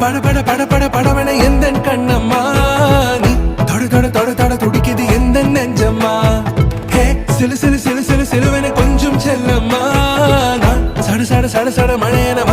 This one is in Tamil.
பட பட பட பட படவன எந்த கண்ணம்மா நீ தொட தொட தொட தொட துடிக்குது எந்த நெஞ்சம்மா ஹே சிலு சிலு சிலு சிலு சிலுவன கொஞ்சம் செல்லம்மா நான் சட சட சட சட மழையன